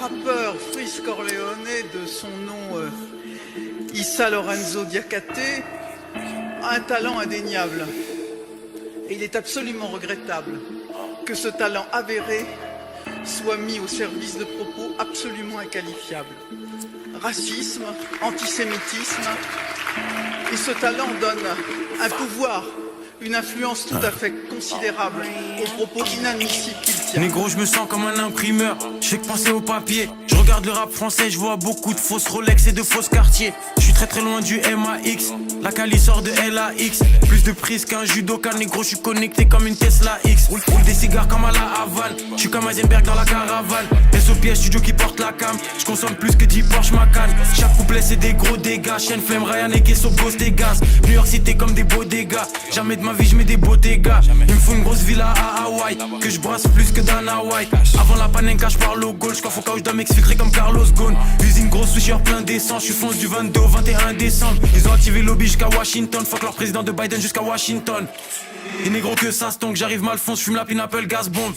rappeur Freeze Corleone, de son nom Issa Lorenzo Diakate, a un talent indéniable. Et il est absolument regrettable que ce talent avéré soit mis au service de propos absolument inqualifiables. Racisme, antisémitisme, et ce talent donne un pouvoir, une influence tout à fait considérable aux propos inadmissibles qu'il tient. Négro, je me sens comme un imprimeur, je fais que penser au papier. Je regarde le rap français, je vois beaucoup de fausses Rolex et de fausses quartiers. Je suis très très loin du MAX, la Cali sort de LAX. Plus de prise qu'un judoka, négro, je suis connecté comme une Tesla X. Roule des cigares comme à la Havane, je suis comme Heisenberg dans la caravane. SOPS studio qui porte la cam, je consomme plus que 10 Porsche Macan. Chaque couplet c'est des gros dégâts, chaîne flemme, Ryan et Kesso, Ghost et Gaz. New York City comme des beaux dégâts, jamais de ma vie je mets des beaux dégâts. Il me faut une grosse villa à Hawaï, que je brasse plus que Dan Hawaii. Avant la panenka je parle au goal, je faut que je dois m'exfiltrer comme Carlos Ghosn. Usine grosse switcher plein d'essence, je suis fonce du 22 au 21 décembre. Ils ont activé le lobby jusqu'à Washington, fuck leur président de Biden jusqu'à Washington. Et négro que ça se tonque, j'arrive mal fonce, j'fume la pineapple gas bomb.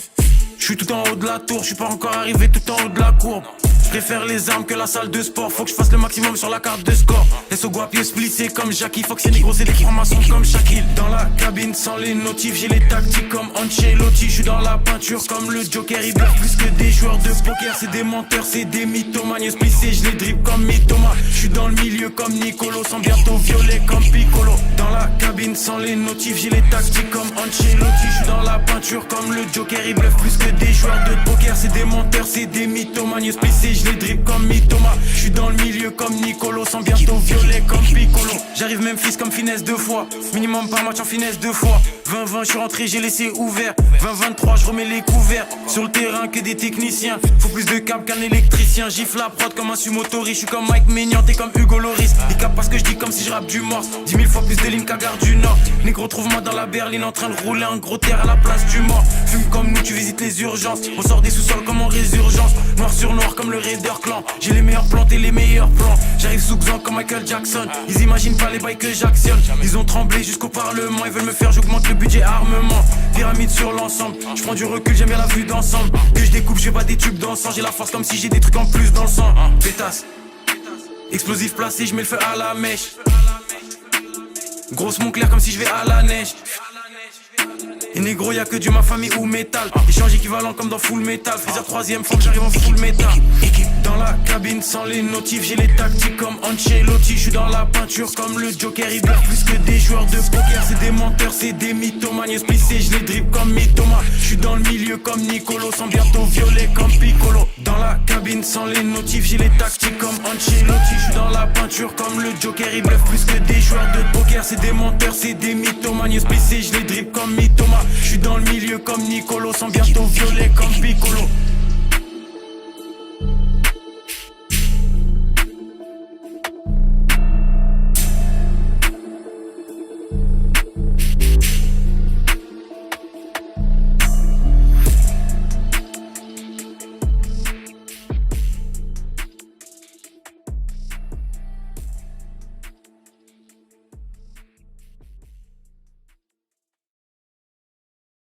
Je suis tout en haut de la tour, je suis pas encore arrivé tout en haut de la courbe. Je préfère les armes que la salle de sport, faut que je fasse le maximum sur la carte de score. Laisse au guapier splissé comme Jackie, faut que c'est négro, c'est des francs-maçons comme Shaquille. Dans la cabine sans les notifs, j'ai les tactiques comme Ancelotti. Je suis dans la peinture comme le Joker, ils bluffent plus que des joueurs de poker. C'est des menteurs, c'est des mythomanies splissés, je les dribble comme Mythoma. Je suis dans le milieu comme Nicolo, sans bientôt violet comme Piccolo. Dans la cabine sans les notifs, j'ai les tactiques comme Ancelotti. Je suis dans la peinture comme le Joker, ils bluffent plus que des joueurs de poker. C'est des menteurs, c'est des mythomanies splissés, je les dribble comme Mythoma. Je suis dans le milieu comme Nicolo, sans bientôt violet comme Piccolo. J'arrive même fils comme finesse deux fois, minimum par match en finesse deux fois. 20-20 je suis rentré, j'ai laissé ouvert. 20-23 je remets les couverts. Sur le terrain que des techniciens, faut plus de câbles qu'un électricien. Gifle la prod comme un sumotori, je suis comme Mike Maignan, t'es comme Hugo Loris. Il capte parce que je dis comme si je rappe du morse. 10 000 fois plus de lignes qu'à Gare du Nord. Négro trouve-moi dans la berline en train de rouler un gros terre à la place du mort. Fume comme nous, tu visites les urgences. On sort des sous-sols comme en résurgence. Noir sur noir comme le Raider Clan. J'ai les meilleurs plans et les meilleurs plans. J'arrive sous Xan comme Michael Jackson. Ils imaginent pas les bails que j'actionne. Ils ont tremblé jusqu'au parlement. Ils veulent me faire, j'augmente le budget armement. Pyramide sur l'ensemble. Je prends du recul, j'aime bien la vue d'ensemble. Que je découpe, j'ai pas des tubes d'encens. J'ai la force comme si j'ai des trucs en plus dans le sang. Pétasse. Explosif placé, je mets le feu à la mèche. Grosse Montclair comme si je vais à la neige. Et négro y'a que du ma famille ou métal. Échange équivalent comme dans Full Metal. Freezer troisième fois que j'arrive en full métal. Dans la cabine sans les notifs, j'ai les tactiques comme Ancelotti. Je suis dans la peinture comme le Joker, ils bluffent plus que des joueurs de poker. C'est des menteurs, c'est des mythomanies splissés, je les dribble comme Mythoma. Je suis dans le milieu comme Nicolo, sans bientôt violet comme Piccolo. Dans la cabine sans les notifs, j'ai les tactiques comme Ancelotti. Je suis dans la peinture comme le Joker, ils bluffent plus que des joueurs de poker. C'est des menteurs, c'est des mythomanies splissés, je les dribble comme Mythoma. Je suis dans le milieu comme Nicolo, sans bientôt violet comme Piccolo.